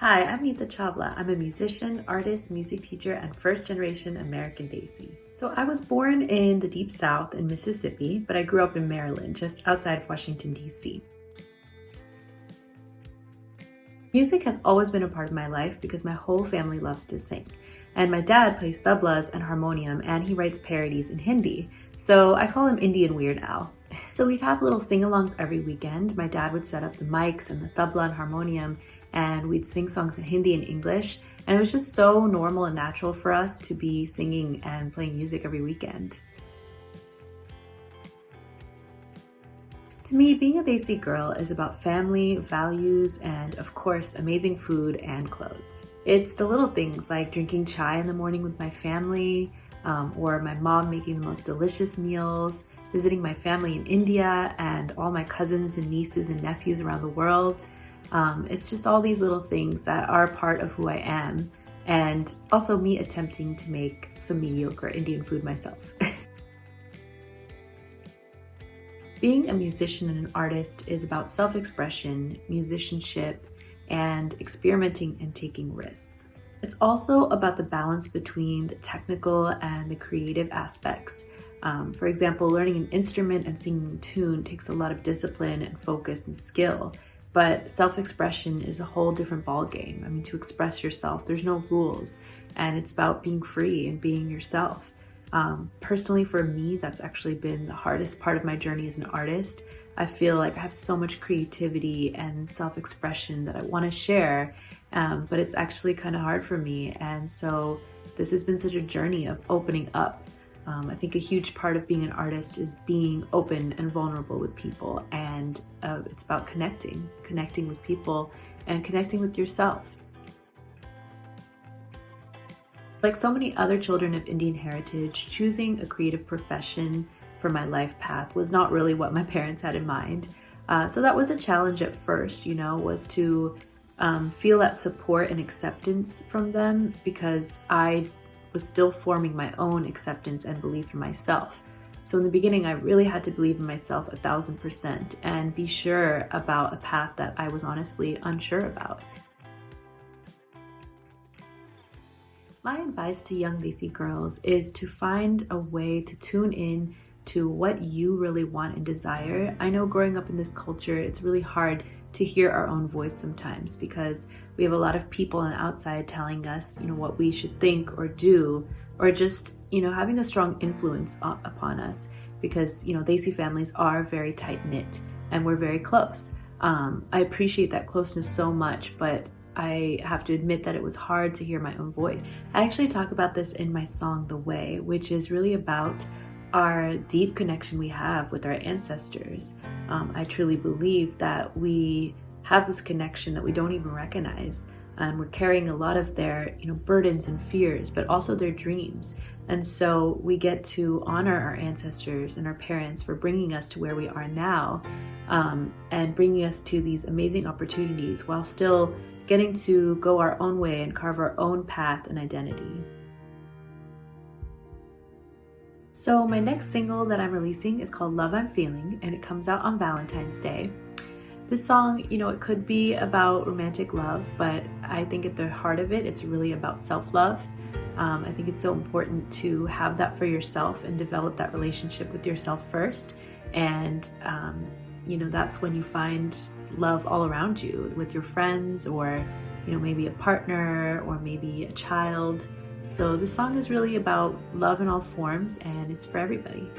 Hi, I'm Nita Chawla. I'm a musician, artist, music teacher, and first-generation American Desi. So I was born in the Deep South in Mississippi, but I grew up in Maryland, just outside of Washington, D.C. Music has always been a part of my life because my whole family loves to sing. And my dad plays tablas and harmonium, and he writes parodies in Hindi. So I call him Indian Weird Al. So we'd have little sing-alongs every weekend. My dad would set up the mics and the tabla and harmonium, and we'd sing songs in Hindi and English. And it was just so normal and natural for us to be singing and playing music every weekend. To me, being a Desi girl is about family, values, and of course, amazing food and clothes. It's the little things like drinking chai in the morning with my family, or my mom making the most delicious meals, visiting my family in India, and all my cousins and nieces and nephews around the world. It's just all these little things that are part of who I am, and also me attempting to make some mediocre Indian food myself. Being a musician and an artist is about self-expression, musicianship, and experimenting and taking risks. It's also about the balance between the technical and the creative aspects. For example, learning an instrument and singing a tune takes a lot of discipline and focus and skill, but self-expression is a whole different ballgame. I mean, to express yourself, there's no rules, and it's about being free and being yourself. Personally, for me, that's actually been the hardest part of my journey as an artist. I feel like I have so much creativity and self-expression that I want to share, but it's actually kind of hard for me. And so this has been such a journey of opening up. I think a huge part of being an artist is being open and vulnerable with people. And it's about connecting with people and connecting with yourself. Like so many other children of Indian heritage, choosing a creative profession for my life path was not really what my parents had in mind. So that was a challenge at first, was to feel that support and acceptance from them, because I was still forming my own acceptance and belief in myself. So in the beginning, I really had to believe in myself 1,000% and be sure about a path that I was honestly unsure about. My advice to young Desi girls is to find a way to tune in to what you really want and desire. I know growing up in this culture, it's really hard to hear our own voice sometimes because we have a lot of people on the outside telling us, what we should think or do, or just, having a strong influence upon us because, Desi families are very tight-knit and we're very close. I appreciate that closeness so much, but I have to admit that it was hard to hear my own voice. I actually talk about this in my song, The Way, which is really about our deep connection we have with our ancestors. I truly believe that we have this connection that we don't even recognize. And we're carrying a lot of their burdens and fears, but also their dreams. And so we get to honor our ancestors and our parents for bringing us to where we are now, and bringing us to these amazing opportunities while still getting to go our own way and carve our own path and identity. So my next single that I'm releasing is called Love I'm Feeling, and it comes out on Valentine's Day. This song, it could be about romantic love, but I think at the heart of it, it's really about self-love. I think it's so important to have that for yourself and develop that relationship with yourself first. And, that's when you find love all around you with your friends or, maybe a partner or maybe a child. So this song is really about love in all forms, and it's for everybody.